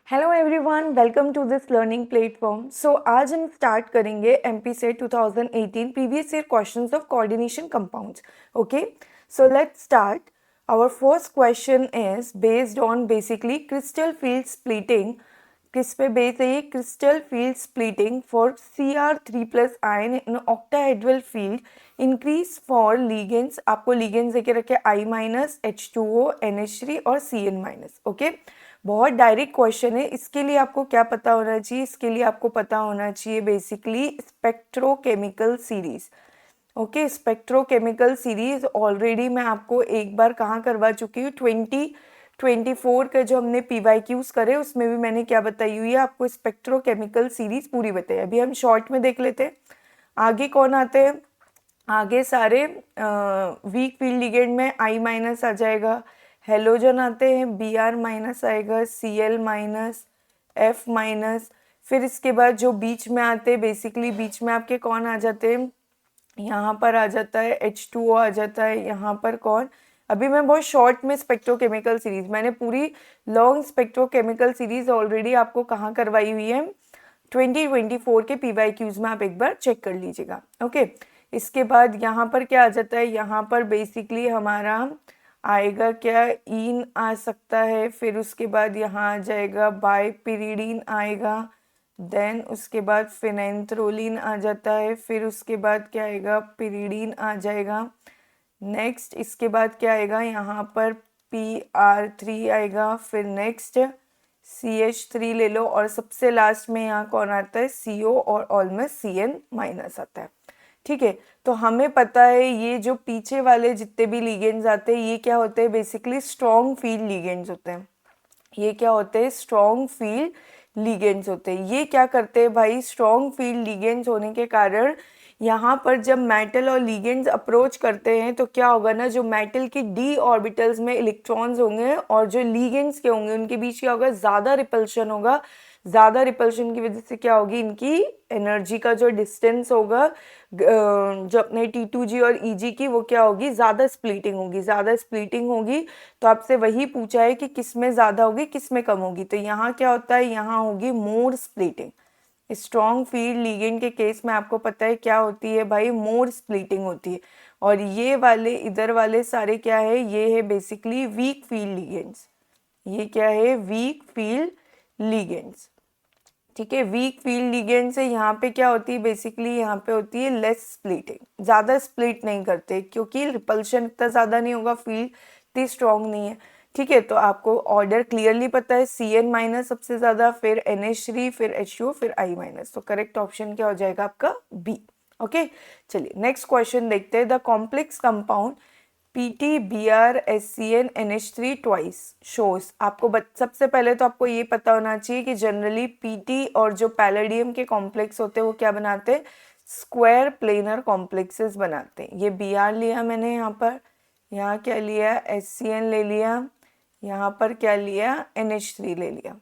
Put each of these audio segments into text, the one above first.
Hello everyone, welcome to this learning platform. So आज हम start करेंगे MP SET 2018 previous year questions of coordination compounds. Okay, so let's start. Our first question is based on basically crystal field splitting. किस पे बेस्ड है ये? Crystal field splitting for Cr3+ ion in octahedral field increase for ligands. आपको ligands देके रखे I-, H2O, NH3 और Cn-। Okay, बहुत डायरेक्ट क्वेश्चन है। इसके लिए आपको क्या पता होना चाहिए? इसके लिए आपको पता होना चाहिए basically spectrochemical series. Okay, spectrochemical series already मैं आपको एक बार कहाँ करवा चुकी हूँ, 2024 का जो हमने PYQs करे उसमें भी मैंने क्या बताई हुई है आपको, स्पेक्ट्रोकेमिकल सीरीज पूरी बताई। अभी हम शॉर्ट में देख लेते हैं आगे कौन आते हैं। आगे सारे वीक फील्ड लिगेंड में I- आ जाएगा, हेलोजन आते हैं Br- आएगा, Cl-, F-। फिर इसके बाद जो बीच में आते हैं बेसिकली बीच में आपके कौन आ जाते हैं, यहाँ पर आ जाता है H2O आ जाता है, यहाँ पर कौन। अभी मैं बहुत शॉर्ट में स्पेक्ट्रोकेमिकल सीरीज, मैंने पूरी लॉन्ग स्पेक्ट्रोकेमिकल सीरीज ऑलरेडी आपको कहाँ करवाई हुई है, 2024 के PYQs में आप एक बार चेक कर लीजिएगा। ओके, इसके बाद यहाँ पर क्या आ जाता है, यहाँ पर बेसिकली हमारा आएगा क्या, इन आ सकता है। फिर उसके बाद यहाँ आ जाएगा बाइपिरिडीन आएगा, देन उसके बाद फिनेंथ्रोलिन आ जाता है। फिर उसके बाद क्या आएगा, पिरिडीन आ जाएगा। नेक्स्ट इसके बाद क्या आएगा, यहाँ पर Pr3 आएगा। फिर नेक्स्ट CH3 ले लो, और सबसे लास्ट में यहाँ कौन आता है, CO और ऑलमोस्ट Cn- आता है। ठीक है, तो हमें पता है ये जो पीछे वाले जितने भी लिगेंड्स आते हैं ये क्या होते हैं, बेसिकली स्ट्रॉन्ग फील्ड लिगेंड्स होते हैं। ये क्या होते हैं, स्ट्रॉन्ग फील्ड लिगेंड्स होते हैं। ये क्या करते हैं भाई, स्ट्रॉन्ग फील्ड लिगेंड्स होने के कारण यहाँ पर जब मेटल और लिगेंड्स अप्रोच करते हैं तो क्या होगा ना, जो मेटल के d ऑर्बिटल्स में इलेक्ट्रॉन्स होंगे और जो लिगेंड्स के होंगे उनके बीच क्या होगा, ज़्यादा रिपल्शन होगा। ज़्यादा रिपल्शन की वजह से क्या होगी, इनकी एनर्जी का जो डिस्टेंस होगा जो अपने T2G और EG की, वो क्या होगी, ज़्यादा स्प्लिटिंग होगी। ज़्यादा स्प्लिटिंग होगी तो आपसे वही पूछा है कि किस में ज़्यादा होगी किस में कम होगी, तो यहाँ क्या होता है, यहाँ होगी मोर स्प्लिटिंग। स्ट्रॉन्ग फील्ड लिगेंड के केस में आपको पता है क्या होती है भाई, मोर स्प्लिटिंग होती है। और ये वाले इधर वाले सारे क्या है, ये है बेसिकली वीक फील्ड लिगेंड्स। ये क्या है, वीक फील्ड लिगेंड्स। ठीक है, वीक फील्ड लिगेंड से यहाँ पे क्या होती है, बेसिकली यहाँ पे होती है लेस स्प्लिटिंग। ज़्यादा स्प्लिट नहीं करते क्योंकि रिपल्शन इतना ज़्यादा नहीं होगा, फील्ड इतनी स्ट्रॉन्ग नहीं है। ठीक है, तो आपको ऑर्डर क्लियरली पता है, Cn- सबसे ज़्यादा, फिर NH3, फिर HO, फिर I-। तो करेक्ट ऑप्शन क्या हो जाएगा आपका B। ओके, चलिए नेक्स्ट क्वेश्चन देखते हैं। The complex compound PtBr-SCN-NH3 twice shows. आपको सबसे पहले तो आपको ये पता होना चाहिए कि जनरली Pt और जो पैलेडियम के कॉम्प्लेक्स होते हैं वो क्या बनाते हैं, स्क्वायर प्लेनर कॉम्प्लेक्सेस बनाते हैं। ये Br लिया मैंने यहाँ पर, यहाँ क्या लिया, SCN ले लिया, यहाँ पर क्या लिया, NH3 ले लिया।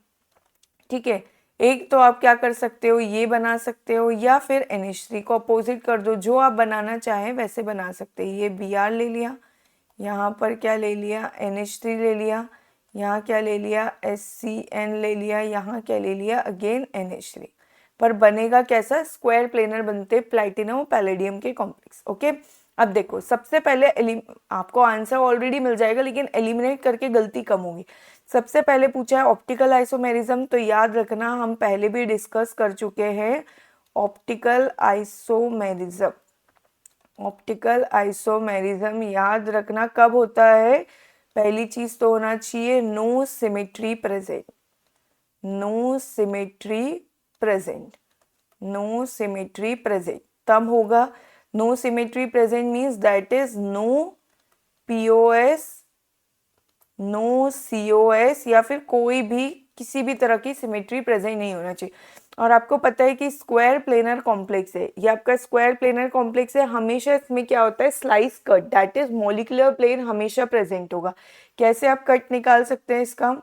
ठीक है, एक तो आप क्या कर सकते हो, ये बना सकते हो, या फिर NH3 को अपोजिट कर दो, जो आप बनाना चाहें वैसे बना सकते हैं। ये Br ले लिया, यहाँ पर क्या ले लिया, NH3 ले लिया, यहाँ क्या ले लिया, SCN ले लिया, यहाँ क्या ले लिया, अगेन NH3। पर बनेगा कैसा, स्क्वायर प्लेनर बनते प्लैटिनम और पैलेडियम के कॉम्प्लेक्स। ओके, अब देखो सबसे पहले आपको आंसर ऑलरेडी मिल जाएगा लेकिन एलिमिनेट करके गलती कम होगी। सबसे पहले पूछा है ऑप्टिकल आइसोमेरिज्म, तो याद रखना हम पहले भी डिस्कस कर चुके हैं ऑप्टिकल आइसोमेरिज्म। ऑप्टिकल आइसोमेरिज्म याद रखना कब होता है, पहली चीज तो होना चाहिए no symmetry present. No symmetry present, no symmetry present तब होगा। No symmetry present means that is no POS, no COS, या फिर कोई भी किसी भी तरह की सिमेट्री प्रेजेंट नहीं होना चाहिए। और आपको पता है कि स्क्वायर प्लेनर कॉम्प्लेक्स है, ये आपका स्क्वायर प्लेनर कॉम्प्लेक्स है, हमेशा इसमें क्या होता है, slice cut, that is molecular plane हमेशा प्रेजेंट होगा। कैसे आप कट निकाल सकते हैं इसका,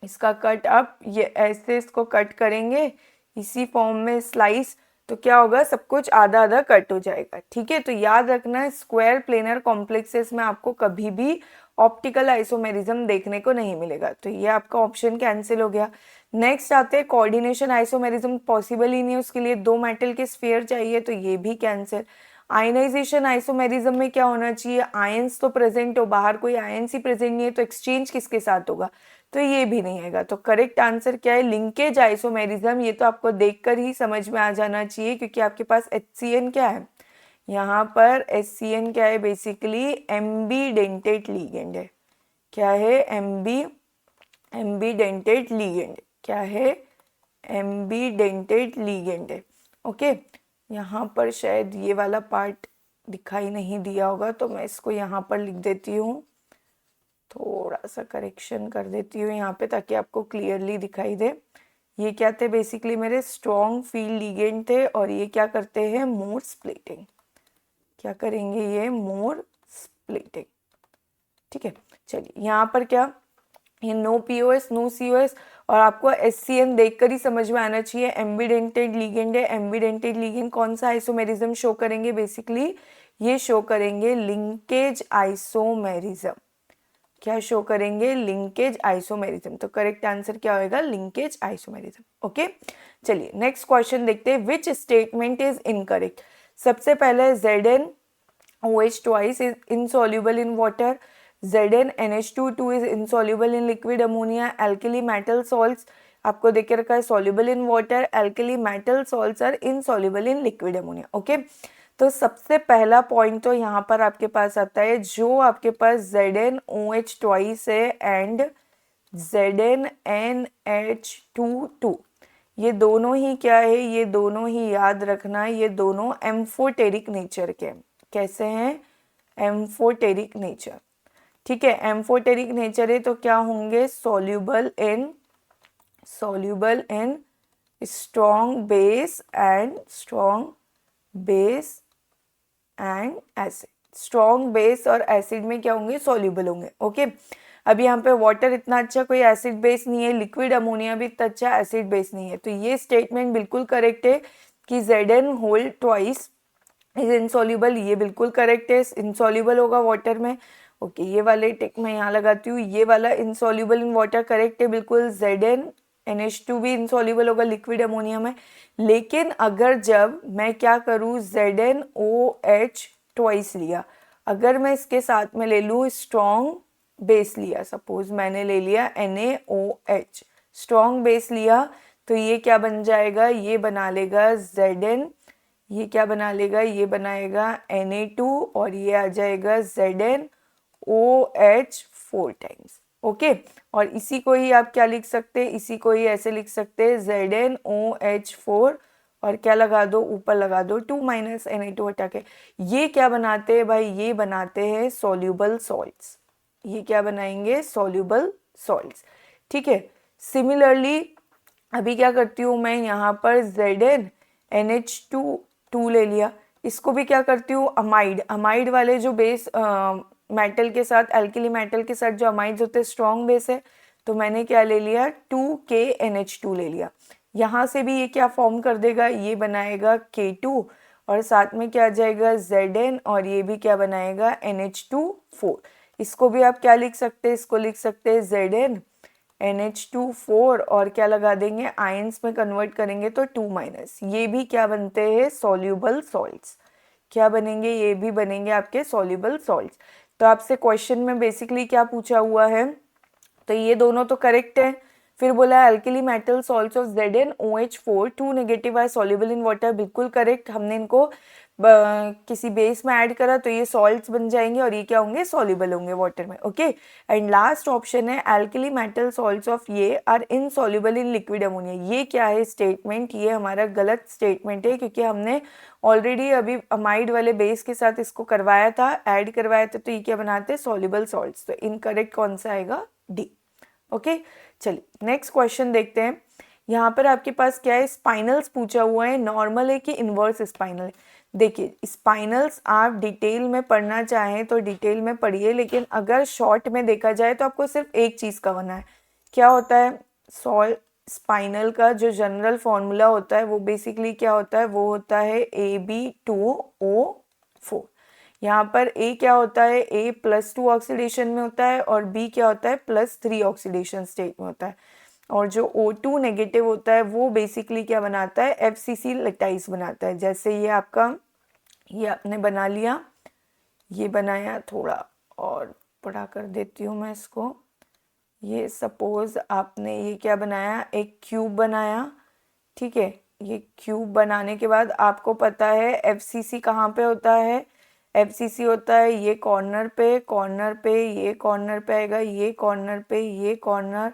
इसका कट आप ये ऐसे इसको कट करेंगे इसी फॉर्म में स्लाइस, तो क्या होगा, सब कुछ आधा आधा कट हो जाएगा। ठीक है, तो याद रखना स्क्वायर प्लेनर कॉम्प्लेक्सेस में आपको कभी भी ऑप्टिकल आइसोमेरिज्म देखने को नहीं मिलेगा, तो ये आपका ऑप्शन कैंसिल हो गया। नेक्स्ट आते हैं कोऑर्डिनेशन आइसोमेरिज्म पॉसिबल ही नहीं है, उसके लिए 2 मेटल के स्फीयर चाहिए, तो ये भी कैंसिल। आयनाइजेशन आइसोमेरिज्म में क्या होना चाहिए, आयंस तो प्रेजेंट हो, बाहर कोई आयंस ही प्रेजेंट नहीं है, तो एक्सचेंज किसके साथ होगा, तो ये भी नहीं आएगा। तो करेक्ट आंसर क्या है, लिंकेज आइसोमेरिज्म। ये तो आपको देखकर ही समझ में आ जाना चाहिए, क्योंकि आपके पास HCN क्या है, यहाँ पर HCN क्या है, बेसिकली एम्बीडेंटेड लीगेंड है। क्या है, एम्बीडेंटेड लीगेंड, क्या है, एम्बीडेंटेड लीगेंड है। ओके, यहाँ पर शायद ये वाला पार्ट दिखाई नहीं दिया होगा, तो मैं इसको यहाँ पर लिख देती हूँ, थोड़ा सा करेक्शन कर देती हूँ यहाँ पे ताकि आपको क्लियरली दिखाई दे। ये क्या थे, बेसिकली मेरे स्ट्रॉन्ग फील्ड लीगेंड थे, और ये क्या करते हैं, मोर स्प्लिटिंग। क्या करेंगे, ये मोर स्प्लिटिंग। ठीक है, चलिए यहाँ पर क्या, ये नो POS नो COS, और आपको SCN देखकर ही समझ में आना चाहिए एम्बीडेंटेड लीगेंड है। एम्बीडेंटेड लीगेंड कौन सा आइसोमेरिज्म शो करेंगे, बेसिकली ये शो करेंगे लिंकेज आइसोमेरिज्म। क्या शो करेंगे, लिंकेज आइसोमेरिज्म। तो करेक्ट आंसर क्या होगा, लिंकेज आइसोमेरिज्म। ओके, चलिए नेक्स्ट क्वेश्चन देखते हैं, विच स्टेटमेंट इज इनकरेक्ट। सबसे पहले ZnOH twice is insoluble in water, ZnNH2 is insoluble in liquid ammonia, alkali metal salts आपको देख के रखा है soluble in water, alkali metal salts are insoluble in liquid ammonia। Okay, तो सबसे पहला पॉइंट तो यहाँ पर आपके पास आता है, जो आपके पास ZnOH twice है एंड ZnNH2, ये दोनों ही क्या है, ये दोनों ही याद रखना, ये दोनों एम्फोटेरिक नेचर के। कैसे हैं, एम्फोटेरिक नेचर। ठीक है, एम्फोटेरिक नेचर है तो क्या होंगे, soluble in strong base and acid. Strong base और एसिड में क्या होंगे, सॉल्यूबल होंगे। ओके, अब यहाँ पे वाटर इतना अच्छा कोई एसिड बेस नहीं है, लिक्विड अमोनिया भी इतना अच्छा एसिड बेस नहीं है, तो ये स्टेटमेंट बिल्कुल करेक्ट है कि Zn whole twice is insoluble, ये बिल्कुल करेक्ट है, इनसॉल्यूबल होगा वाटर में। ओके, ये वाले टिक मैं यहाँ लगाती हूँ, ये वाला इनसॉल्यूबल इन वाटर करेक्ट है बिल्कुल। ZnNH2 भी इनसॉल्यूबल होगा लिक्विड अमोनिया में। लेकिन अगर जब मैं क्या करूँ, ZnOH ट्वाइस लिया, अगर मैं इसके साथ में ले लूँ स्ट्रॉन्ग बेस लिया, सपोज मैंने ले लिया NaOH, स्ट्रॉन्ग बेस लिया, तो ये क्या बन जाएगा, ये बना लेगा Zn, ये क्या बना लेगा, ये बनाएगा Na2, और ये आ जाएगा ZnOH 4 टाइम्स। ओके, और इसी को ही आप क्या लिख सकते हैं, इसी को ही ऐसे लिख सकते हैं ZnOH4, और क्या लगा दो, ऊपर लगा दो 2 माइनस Na2 हटा के। ये क्या बनाते हैं भाई, ये बनाते हैं सॉल्यूबल सॉल्ट्स। ये क्या बनाएंगे, सॉल्यूबल सॉल्ट्स। ठीक है, सिमिलरली अभी क्या करती हूँ मैं, यहाँ पर ZnNH2 ले लिया, इसको भी क्या करती हूँ, अमाइड वाले जो बेस मेटल के साथ, एल्किली मेटल के साथ जो अमाइड्स होते हैं स्ट्रॉन्ग बेस है, तो मैंने क्या ले लिया, 2KNH2 ले लिया। यहाँ से भी ये क्या फॉर्म कर देगा, ये बनाएगा K2, और साथ में क्या आ जाएगा Zn, और ये भी क्या बनाएगा NH2 4। इसको भी आप क्या लिख सकते हैं, इसको लिख सकते हैं ZnNH2 4, और क्या लगा देंगे, आयंस में कन्वर्ट करेंगे तो 2 माइनस, ये भी क्या बनते हैं, सॉल्यूबल सॉल्ट्स। क्या बनेंगे, ये भी बनेंगे आपके सॉल्यूबल सॉल्ट्स। तो आपसे क्वेश्चन में बेसिकली क्या पूछा हुआ है, तो ये दोनों तो करेक्ट है। फिर बोला alkali metal salts of ZnOH4 2 negative are soluble in water, बिल्कुल करेक्ट। हमने इनको किसी बेस में ऐड करा तो ये सॉल्ट्स बन जाएंगे, और ये क्या होंगे, सॉल्युबल होंगे वाटर में। ओके, एंड लास्ट ऑप्शन है अल्कली मेटल सॉल्ट्स ऑफ ये are insoluble in liquid ammonia. ये क्या है स्टेटमेंट, ये हमारा गलत स्टेटमेंट है, क्योंकि हमने ऑलरेडी अभी अमाइड वाले बेस के साथ इसको करवाया था, ऐड करवाया था, तो ये क्या बनाते हैं, सॉल्युबल सॉल्ट्स। तो इनकरेक्ट कौन सा आएगा, डी। ओके, चलिए नेक्स्ट क्वेश्चन देखते हैं। यहाँ पर आपके पास क्या है, स्पाइनल्स पूछा हुआ है, नॉर्मल है कि इन्वर्स स्पाइनल है। देखिए स्पाइनल्स आप डिटेल में पढ़ना चाहें तो डिटेल में पढ़िए, लेकिन अगर शॉर्ट में देखा जाए तो आपको सिर्फ एक चीज़ का होना है। क्या होता है, स्पाइनल का जो जनरल फॉर्मूला होता है वो बेसिकली क्या होता है, वो होता है AB2O4। यहाँ पर ए क्या होता है, ए +2 ऑक्सीडेशन में होता है और बी क्या होता है, +3 ऑक्सीडेशन स्टेट में होता है। और जो O2 नेगेटिव होता है वो बेसिकली क्या बनाता है, FCC लेटाइस बनाता है। जैसे ये आपका, ये आपने बना लिया, ये बनाया, थोड़ा और बड़ा कर देती हूँ मैं इसको। ये सपोज आपने ये क्या बनाया, एक क्यूब बनाया, ठीक है। ये क्यूब बनाने के बाद आपको पता है FCC कहाँ पे होता है, FCC होता है ये कॉर्नर पे, कॉर्नर पे, ये कॉर्नर पे आएगा, ये कॉर्नर पे, ये कॉर्नर,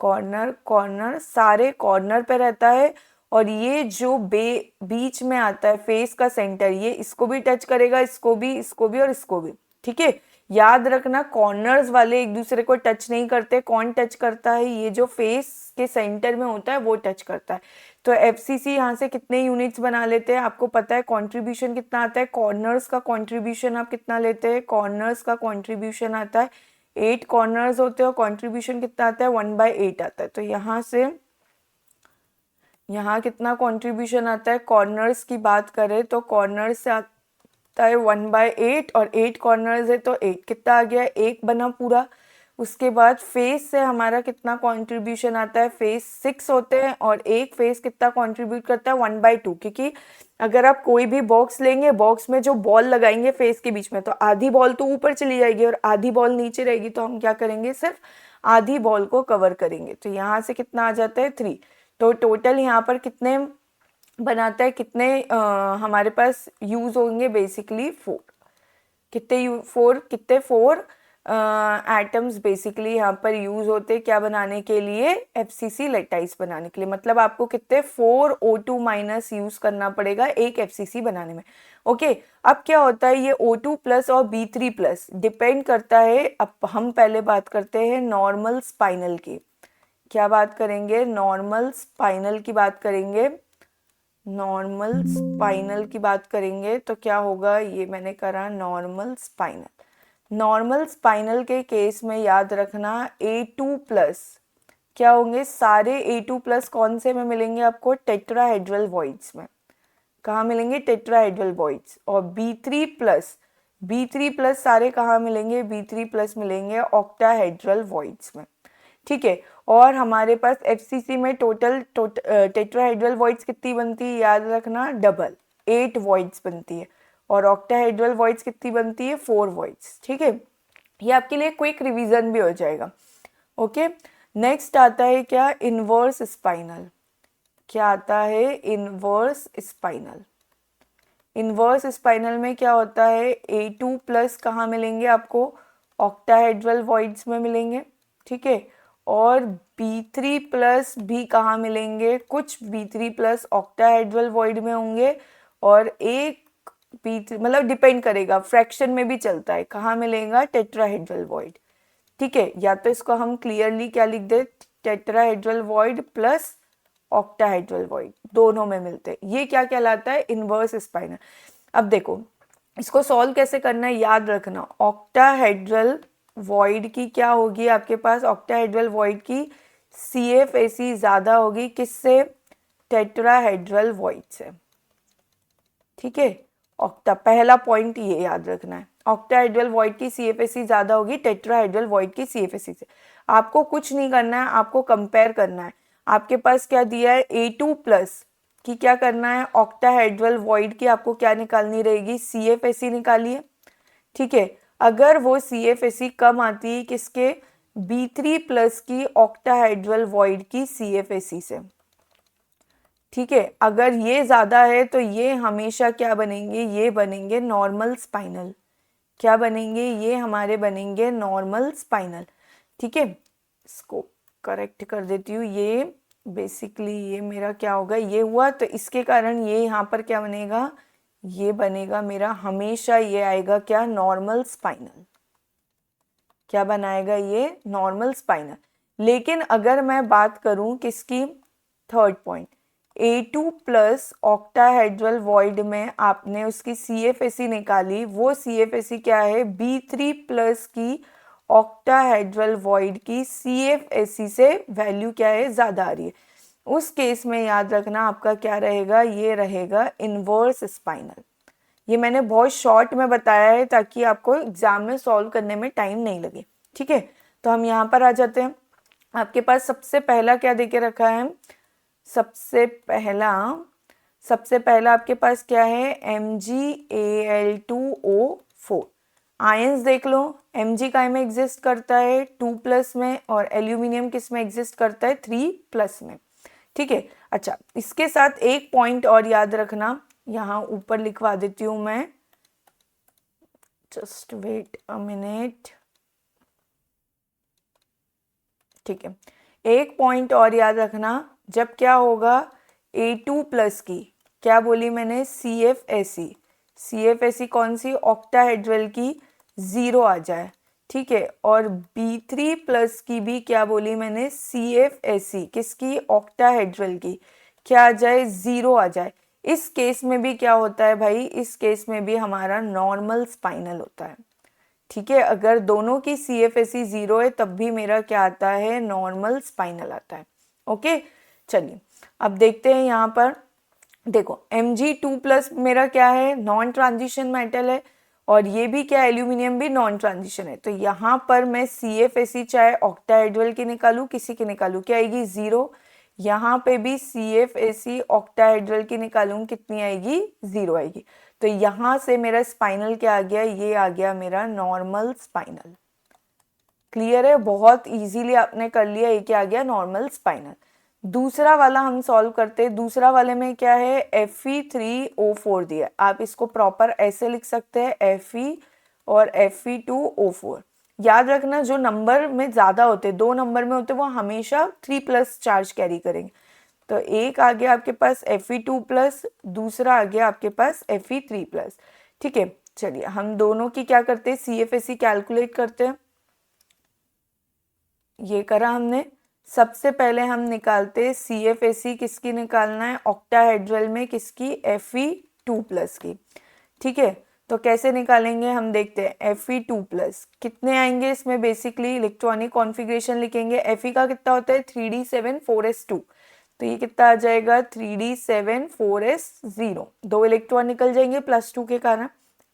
कॉर्नर, कॉर्नर, सारे कॉर्नर पे रहता है। और ये जो बीच में आता है फेस का सेंटर, ये इसको भी टच करेगा, इसको भी, इसको भी और इसको भी, ठीक है। याद रखना कॉर्नर्स वाले एक दूसरे को टच नहीं करते, कौन टच करता है, ये जो फेस के सेंटर में होता है वो टच करता है। तो FCC यहाँ से कितने यूनिट्स बना लेते हैं, आपको पता है कंट्रीब्यूशन कितना आता है, कॉर्नर्स का कंट्रीब्यूशन आप कितना लेते हैं, कॉर्नर्स का कंट्रीब्यूशन आता है 8 कॉर्नर्स होते हैं और कंट्रीब्यूशन कितना आता है, 1/8 आता है। तो यहाँ से यहाँ कितना कंट्रीब्यूशन आता है, कॉर्नर्स की बात करें तो कॉर्नर्स से आता है 1/8 और 8 कॉर्नर्स है तो 8 कितना आ गया, 1 बना पूरा। उसके बाद फेस से हमारा कितना कंट्रीब्यूशन आता है, फेस 6 होते हैं और एक फेस कितना कंट्रीब्यूट करता है, 1/2। क्योंकि अगर आप कोई भी बॉक्स लेंगे, बॉक्स में जो बॉल लगाएंगे फेस के बीच में, तो आधी बॉल तो ऊपर चली जाएगी और आधी बॉल नीचे रहेगी, तो हम क्या करेंगे, सिर्फ आधी बॉल को कवर करेंगे। तो यहाँ से कितना आ जाता है, 3। तो टोटल यहाँ पर कितने बनाता है, कितने हमारे पास यूज होंगे, बेसिकली 4। कितने 4 एटम्स बेसिकली यहाँ पर यूज होते क्या बनाने के लिए, FCC लेटाइस बनाने के लिए। मतलब आपको कितने 4 O2- यूज करना पड़ेगा एक FCC बनाने में। ओके, अब क्या होता है, ये O2+ और B3+ डिपेंड करता है। अब हम पहले बात करते हैं नॉर्मल स्पाइनल की। क्या बात करेंगे, नॉर्मल स्पाइनल की बात करेंगे। नॉर्मल स्पाइनल की बात करेंगे तो क्या होगा, ये मैंने करा नॉर्मल स्पाइनल। नॉर्मल स्पाइनल के केस में याद रखना A2+ क्या होंगे, सारे A2+ कौन से में मिलेंगे आपको, टेट्राहेड्रल वॉइड्स में। कहाँ मिलेंगे, टेट्राहेड्रल वॉइड्स। और B3+ सारे कहाँ मिलेंगे, B3+ मिलेंगे ऑक्टाहेड्रल वॉइड्स में, ठीक है। और हमारे पास FCC में टोटल टेट्राहेड्रल वॉइड्स कितनी बनती है, याद रखना डबल, 8 वॉइड्स बनती है। और ऑक्टाहेड्रल वॉइड्स कितनी बनती है, 4 वॉइड्स, ठीक है। ये आपके लिए क्विक रिवीजन भी हो जाएगा। ओके, नेक्स्ट आता है क्या, इनवर्स स्पाइनल। क्या आता है, इनवर्स स्पाइनल। इनवर्स स्पाइनल में क्या होता है, A2+ कहाँ मिलेंगे आपको, ऑक्टाहेड्रल वॉइड्स में मिलेंगे, ठीक है। और B3+ भी कहाँ मिलेंगे, कुछ B3+ ऑक्टाहेड्रल वॉइड में होंगे और एक B3 मतलब डिपेंड करेगा, फ्रैक्शन में भी चलता है, कहाँ मिलेगा, टेट्राहेड्रल वॉइड, ठीक है। या तो इसको हम क्लियरली क्या लिख दे, tetrahedral void plus octahedral void, दोनों में मिलते हैं। ये क्या कहलाता है, इनवर्स स्पाइनल। अब देखो इसको सॉल्व कैसे करना है, याद रखना ऑक्टाहेड्रल वॉइड की क्या होगी आपके पास, ऑक्टाहेड्रल वॉइड की CFAC ज्यादा होगी किससे, टेट्राहेड्रल वॉइड से, ठीक है। ऑक्टा, पहला पॉइंट ये याद रखना है, ऑक्टाहेड्रल वॉइड की CFAC ज्यादा होगी टेट्राहेड्रल वॉइड की CFAC से। आपको कुछ नहीं करना है, आपको कंपेयर करना है। आपके पास क्या दिया है, A2+ की क्या करना है, ऑक्टाहेड्रल वॉइड की आपको क्या निकालनी रहेगी, CFAC निकालिए, ठीक है। अगर वो CFAC कम आती है किसके, B3+ की ऑक्टाहेड्रल वॉइड की CFAC से, ठीक है। अगर ये ज्यादा है तो ये हमेशा क्या बनेंगे, ये बनेंगे नॉर्मल स्पाइनल। क्या बनेंगे, ये हमारे बनेंगे नॉर्मल स्पाइनल, ठीक है। इसको करेक्ट कर देती हूँ, ये बेसिकली ये मेरा क्या होगा, ये हुआ, तो इसके कारण ये यहाँ पर क्या बनेगा, ये बनेगा मेरा हमेशा, ये आएगा क्या, नॉर्मल स्पाइनल। क्या बनाएगा ये, नॉर्मल स्पाइनल। लेकिन अगर मैं बात करूं किसकी, third point, A2+ octahedral void में आपने उसकी CFAC निकाली, वो CFAC क्या है, B3+ की ऑक्टाहेड्रल वॉइड की CFAC से वैल्यू क्या है, ज्यादा आ रही है। उस केस में याद रखना आपका क्या रहेगा, ये रहेगा इनवर्स स्पाइनल। ये मैंने बहुत शॉर्ट में बताया है ताकि आपको एग्जाम में सॉल्व करने में टाइम नहीं लगे, ठीक है। तो हम यहाँ पर आ जाते हैं। आपके पास सबसे पहला क्या देके रखा है, सबसे पहला आपके पास क्या है, MgAl2O4। आयंस देख लो, Mg काय में एग्जिस्ट करता है 2+ में, और एल्यूमिनियम किस में एग्जिस्ट करता है 3+ में, ठीक है। अच्छा, इसके साथ एक पॉइंट और याद रखना, यहाँ ऊपर लिखवा देती हूँ मैं, जस्ट वेट अ मिनट, ठीक है। एक पॉइंट और याद रखना, जब क्या होगा A2+ की, क्या बोली मैंने, CFSE कौन सी, ऑक्टाहेड्रल की 0 आ जाए, ठीक है। और B3+ की भी क्या बोली मैंने, CFSE किसकी, ऑक्टाहेड्रल की, क्या आ जाए, 0 आ जाए। इस केस में भी क्या होता है भाई, इस केस में भी हमारा नॉर्मल स्पाइनल होता है, ठीक है। अगर दोनों की CFSE 0 है तब भी मेरा क्या आता है, नॉर्मल स्पाइनल आता है, ओके। चलिए अब देखते हैं यहाँ पर, देखो Mg2+ मेरा क्या है, नॉन ट्रांजिशन मेटल है, और ये भी क्या, एल्यूमिनियम भी नॉन ट्रांजिशन है। तो यहाँ पर मैं CFSE चाहे ऑक्टाहेड्रल की निकालूं, किसी की निकालूं, क्या आएगी, 0। यहाँ पे भी CFSE ऑक्टाहेड्रल की निकालूं, कितनी आएगी, 0 आएगी। तो यहाँ से मेरा स्पाइनल क्या आ गया, ये आ गया मेरा नॉर्मल स्पाइनल। क्लियर है, बहुत इजीली आपने कर लिया, ये क्या आ गया, नॉर्मल स्पाइनल। दूसरा वाला हम सॉल्व करते हैं। दूसरा वाले में क्या है, Fe3O4 दिया, आप इसको प्रॉपर ऐसे लिख सकते हैं, Fe और Fe2O4। याद रखना, जो नंबर में ज़्यादा होते, 2 नंबर में होते, वो हमेशा 3+ चार्ज कैरी करेंगे। तो एक आ गया आपके पास Fe2+, दूसरा आ गया आपके पास Fe3+, ठीक है। चलिए हम दोनों की क्या करते हैं, CFSE कैलकुलेट करते हैं। ये करा हमने। सबसे पहले हम निकालते हैं CFSE, किसकी निकालना है, ऑक्टाहेड्रल में किसकी, Fe2+ की, ठीक है। तो कैसे निकालेंगे हम देखते हैं। Fe2+ कितने आएंगे इसमें, बेसिकली इलेक्ट्रॉनिक कॉन्फ़िगरेशन लिखेंगे। Fe का कितना होता है, 3d7 4s2, तो ये कितना आ जाएगा, 3d7 4s0, 2 इलेक्ट्रॉन निकल जाएंगे +2 के कारण,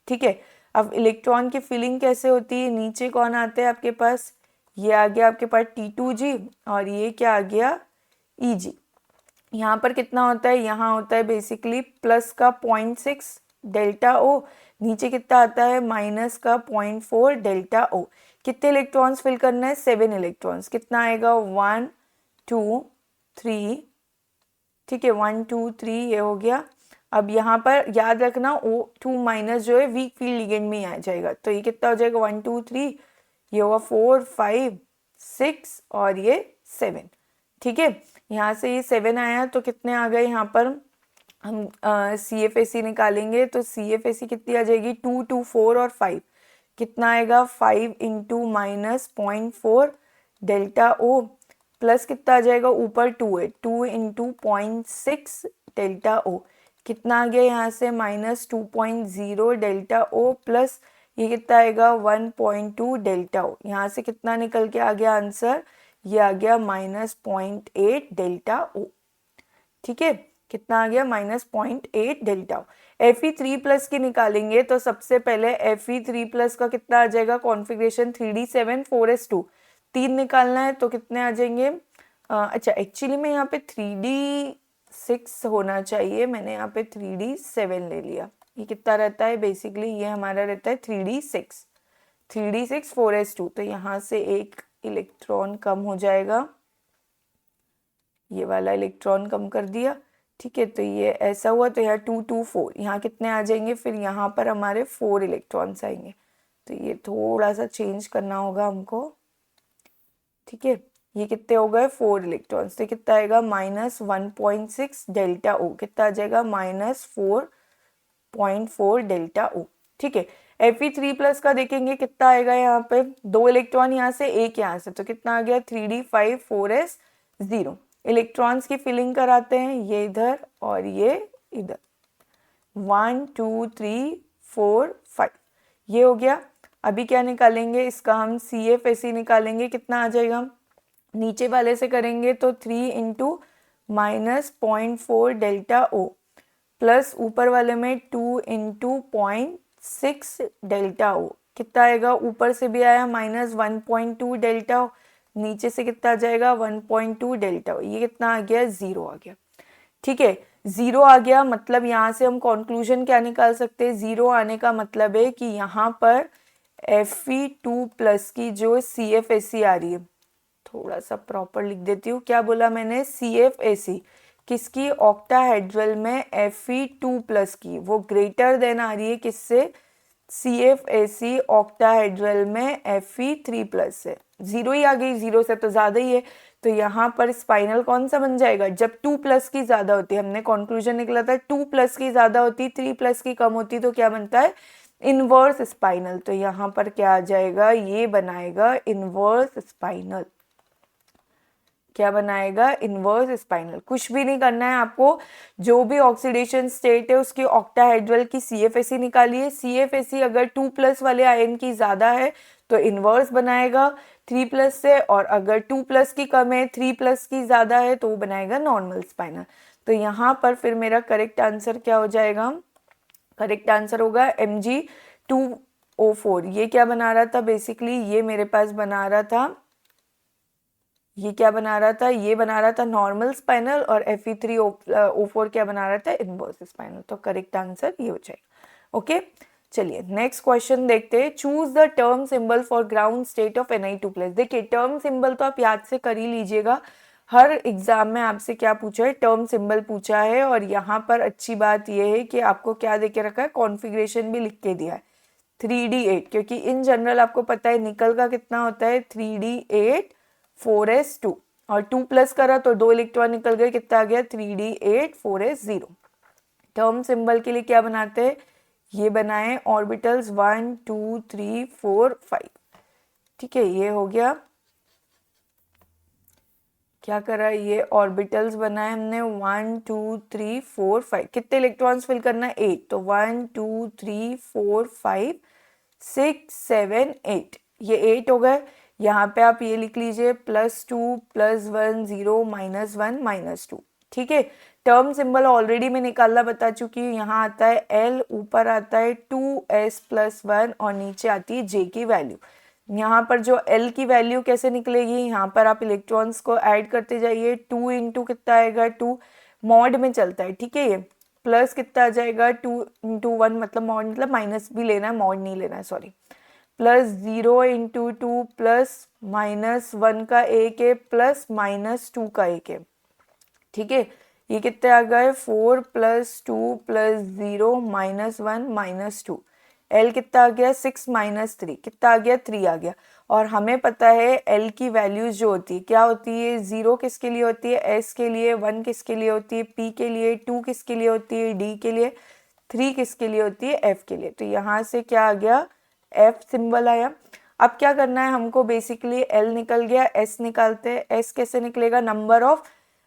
ठीक है। अब इलेक्ट्रॉन की फिलिंग कैसे होती है, नीचे कौन आते हैं आपके पास, ये आ गया आपके पास T2G, और ये क्या आ गया, Eg। यहाँ पर कितना होता है, यहाँ होता है बेसिकली प्लस का 0.6 डेल्टा ओ, नीचे कितना आता है, माइनस का 0.4 डेल्टा ओ। कितने इलेक्ट्रॉन्स फिल करना है, 7 इलेक्ट्रॉन्स। कितना आएगा, 1 2 3, ठीक है, 1 2 3 ये हो गया। अब यहाँ पर याद रखना O2- जो है वीक फील्ड लिगेंड में ही आ जाएगा, तो ये कितना हो जाएगा, 1 2 3, ये होगा 4 5 6 और ये 7, ठीक है। यहाँ से ये 7 आया, तो कितने आ गए यहाँ पर, हम CFSE निकालेंगे, तो CFSE कितनी आ जाएगी, 2 2 4 और 5, कितना आएगा, 5 इंटू -0.4 डेल्टा ओ, प्लस कितना आ जाएगा, ऊपर 2 है, 2 इंटू 0.6 डेल्टा ओ, कितना आ गया यहाँ से, -2.0 डेल्टा ओ, प्लस ये कितना आएगा, 1.2 डेल्टा ओ। यहाँ से कितना निकल के आ गया आंसर, ये आ गया -0.8 डेल्टा ओ, ठीक है। कितना आ गया, -0.8 डेल्टा ओ। Fe3+ की निकालेंगे, तो सबसे पहले Fe3+ का कितना आ जाएगा, कॉन्फ़िगरेशन 3d7 4s2, 3 निकालना है, तो कितने आ जाएंगे, अच्छा एक्चुअली में यहाँ पे 3d6 होना चाहिए, मैंने यहाँ पे 3d7 ले लिया। ये कितना रहता है, बेसिकली ये हमारा रहता है 3d6 4s2, तो यहाँ से एक इलेक्ट्रॉन कम हो जाएगा, ये वाला इलेक्ट्रॉन कम कर दिया, ठीक है। तो ये ऐसा हुआ, तो यहाँ 2 2 4, यहाँ कितने आ जाएंगे, फिर यहाँ पर हमारे 4 इलेक्ट्रॉन्स आएंगे, तो ये थोड़ा सा चेंज करना होगा हमको, ठीक है। ये कितने हो गए, 4 इलेक्ट्रॉन्स, तो कितना आएगा, -1.6 डेल्टा ओ, कितना आ जाएगा, -4.4 डेल्टा ओ, ठीक है। Fe3+ का देखेंगे कितना आएगा, यहाँ पे 2 इलेक्ट्रॉन यहाँ से, एक यहाँ से, तो कितना आ गया, 3d5 4s0। इलेक्ट्रॉन्स की फिलिंग कराते हैं, ये इधर और ये इधर, 1 2 3 4 5, ये हो गया। अभी क्या निकालेंगे, इसका हम CFSE निकालेंगे, कितना आ जाएगा, नीचे वाले से करेंगे तो 3 इंटू -0.4 डेल्टा ओ, प्लस ऊपर वाले में 2 इंटू 0.6 डेल्टा ओ, कितना आएगा, ऊपर से भी आया माइनस 1.2 डेल्टा ओ, नीचे से कितना आ जाएगा 1.2 डेल्टा ओ, ये कितना आ गया, 0 आ गया। ठीक है, 0 आ गया मतलब यहाँ से हम कंक्लूजन क्या निकाल सकते हैं, 0 आने का मतलब है कि यहाँ पर Fe2+ की जो CFAC आ रही है, थोड़ा सा प्रॉपर लिख देती हूँ, क्या बोला मैंने, CFAC किसकी, ऑक्टाहेड्रल में Fe2+ की, वो ग्रेटर देन आ रही है किससे, CFAC ऑक्टाहेड्रल में Fe3+ से। 0 ही आ गई, 0 से तो ज़्यादा ही है, तो यहाँ पर स्पाइनल कौन सा बन जाएगा, जब 2+ की ज़्यादा होती है, हमने कंक्लूजन निकला था 2+ की ज़्यादा होती, 3+ की कम होती, तो क्या बनता है, इनवर्स स्पाइनल। तो यहाँ पर क्या आ जाएगा, ये बनाएगा इनवर्स स्पाइनल। क्या बनाएगा, इनवर्स स्पाइनल। कुछ भी नहीं करना है आपको, जो भी ऑक्सीडेशन स्टेट है उसकी ऑक्टाहेड्रल की CFAC निकालिए, CFAC अगर 2+ वाले आयन की ज़्यादा है तो इनवर्स बनाएगा 3+ से, और अगर 2+ की कम है, 3+ की ज़्यादा है तो वो बनाएगा नॉर्मल स्पाइनल। तो यहाँ पर फिर मेरा करेक्ट आंसर क्या हो जाएगा, करेक्ट आंसर होगा Mg2O4। ये क्या बना रहा था, बेसिकली ये मेरे पास बना रहा था, ये क्या बना रहा था, ये बना रहा था नॉर्मल स्पाइनल, और Fe3O4 क्या बना रहा था, इनवर्स स्पाइनल। तो करेक्ट आंसर ये हो जाएगा। ओके, चलिए नेक्स्ट क्वेश्चन देखते हैं। Choose the term symbol for ground state of Na2+। देखिए टर्म सिंबल तो आप याद से कर ही लीजिएगा, हर एग्जाम में आपसे क्या पूछा है, टर्म सिंबल पूछा है। और यहाँ पर अच्छी बात यह है कि आपको क्या दे के रखा है, कॉन्फ़िगरेशन भी लिख के दिया है 3D8, क्योंकि इन जनरल आपको पता है निकल का कितना होता है 3D8 4s2, और 2+ करा तो 2 इलेक्ट्रॉन निकल गए, कितना आ गया 3D8 4s0। टर्म सिंबल के लिए क्या बनाते हैं, ये बनाए ऑर्बिटल्स 1 2 3 4 5। ठीक है, ये हो गया, क्या करा, ये ऑर्बिटल्स बनाए हमने 1 2 3 4 5। कितने इलेक्ट्रॉन्स फिल करना है, 8, तो 1 2 3 4 5 6 7 8, ये 8 हो गए। यहाँ पे आप ये लिख लीजिए +2 +1 0 -1 -2। ठीक है, टर्म सिंबल ऑलरेडी मैं निकालना बता चुकी हूँ। यहाँ आता है L, ऊपर आता है 2s+1, और नीचे आती है J की वैल्यू। यहाँ पर जो L की वैल्यू कैसे निकलेगी, यहाँ पर आप इलेक्ट्रॉन्स को ऐड करते जाइए, 2 इंटू कितना आएगा 2, मॉड में चलता है। ठीक है, ये प्लस कितना आ जाएगा 2 इंटू 1, मतलब मॉड मतलब माइनस भी लेना है, मॉड नहीं लेना है, सॉरी। +0 इंटू 2 +-1 का एक है, +-2 का एक है। ठीक है, ये कितने आ गए 4 + 2 + 0 -1 -2। L कितना आ गया 6 -3, कितना आ गया 3 आ गया। और हमें पता है L की वैल्यूज जो होती है क्या होती है, 0 किसके लिए होती है, S के लिए, 1 किसके लिए होती है, P के लिए, 2 किसके लिए होती है, D के लिए, 3 किसके लिए होती है, F के लिए। तो यहाँ से क्या आ गया, F सिंबल आया। अब क्या करना है हमको, बेसिकली L निकल गया, S निकालते हैं। S कैसे निकलेगा, नंबर ऑफ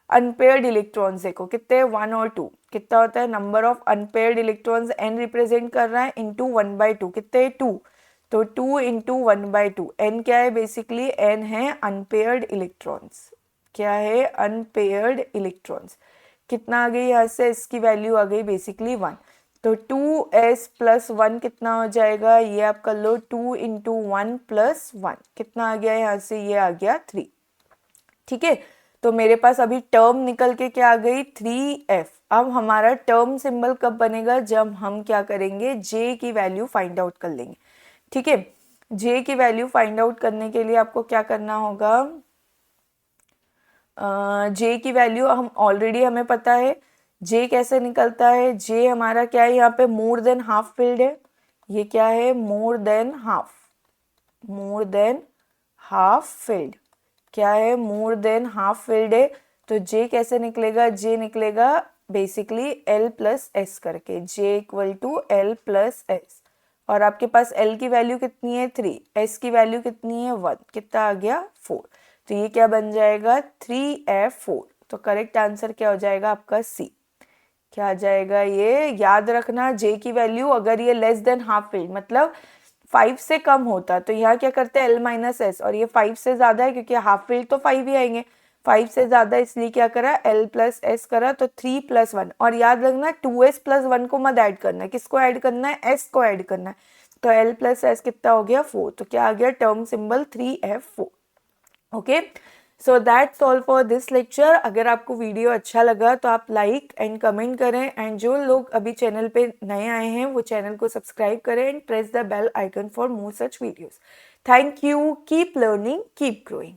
अनपेयर्ड इलेक्ट्रॉन्स देखो कितने, 1 और 2, कितना होता है number of unpaired electrons, n represent कर रहा है, इंटू 1/2, कितने 2, तो 2 इंटू 1/2। n क्या है, बेसिकली n है अनपेयर्ड इलेक्ट्रॉन्स। क्या है, अनपेयर्ड इलेक्ट्रॉन्स। कितना आ गई यहाँ से, इसकी वैल्यू आ गई बेसिकली 1, तो 2s+1 कितना हो जाएगा, ये आप कर लो 2 इंटू 1 + 1, कितना आ गया यहाँ से, ये आ गया 3। ठीक है, तो मेरे पास अभी टर्म निकल के क्या आ गई 3f। अब हमारा टर्म सिंबल कब बनेगा, जब हम क्या करेंगे, J की वैल्यू फाइंड आउट कर लेंगे। ठीक है, J की वैल्यू फाइंड आउट करने के लिए आपको क्या करना होगा, J की वैल्यू हम ऑलरेडी हमें पता है, J कैसे निकलता है, J हमारा क्या है, यहाँ पे मोर देन हाफ फील्ड है, ये क्या है, more than half, more than half field, क्या है, मोर देन हाफ फील्ड है। तो J कैसे निकलेगा, J निकलेगा बेसिकली L + S करके, J = L + S। और आपके पास L की वैल्यू कितनी है 3, S की वैल्यू कितनी है 1, कितना आ गया 4, तो ये क्या बन जाएगा 3f4। तो करेक्ट आंसर क्या हो जाएगा आपका C। क्या आ जाएगा, ये याद रखना, J की वैल्यू अगर ये लेस देन हाफ फील्ड मतलब 5 से कम होता, तो यहाँ क्या करते हैं L - S, और ये 5 से ज़्यादा है क्योंकि हाफ फील्ड तो 5 ही आएंगे, 5 से ज़्यादा इसलिए क्या करा, l प्लस एस करा, तो 3 प्लस 1, और याद रखना 2s प्लस 1 को मत ऐड करना है, किसको ऐड करना है, s को ऐड करना है, तो l प्लस एस कितना हो गया 4, तो क्या आ गया term symbol 3f4। Okay, so that's all for this lecture. अगर आपको वीडियो अच्छा लगा तो आप लाइक एंड कमेंट करें, एंड जो लोग अभी चैनल पे नए आए हैं वो चैनल को सब्सक्राइब करें and press the bell icon for more such videos. Thank you, keep learning, keep growing.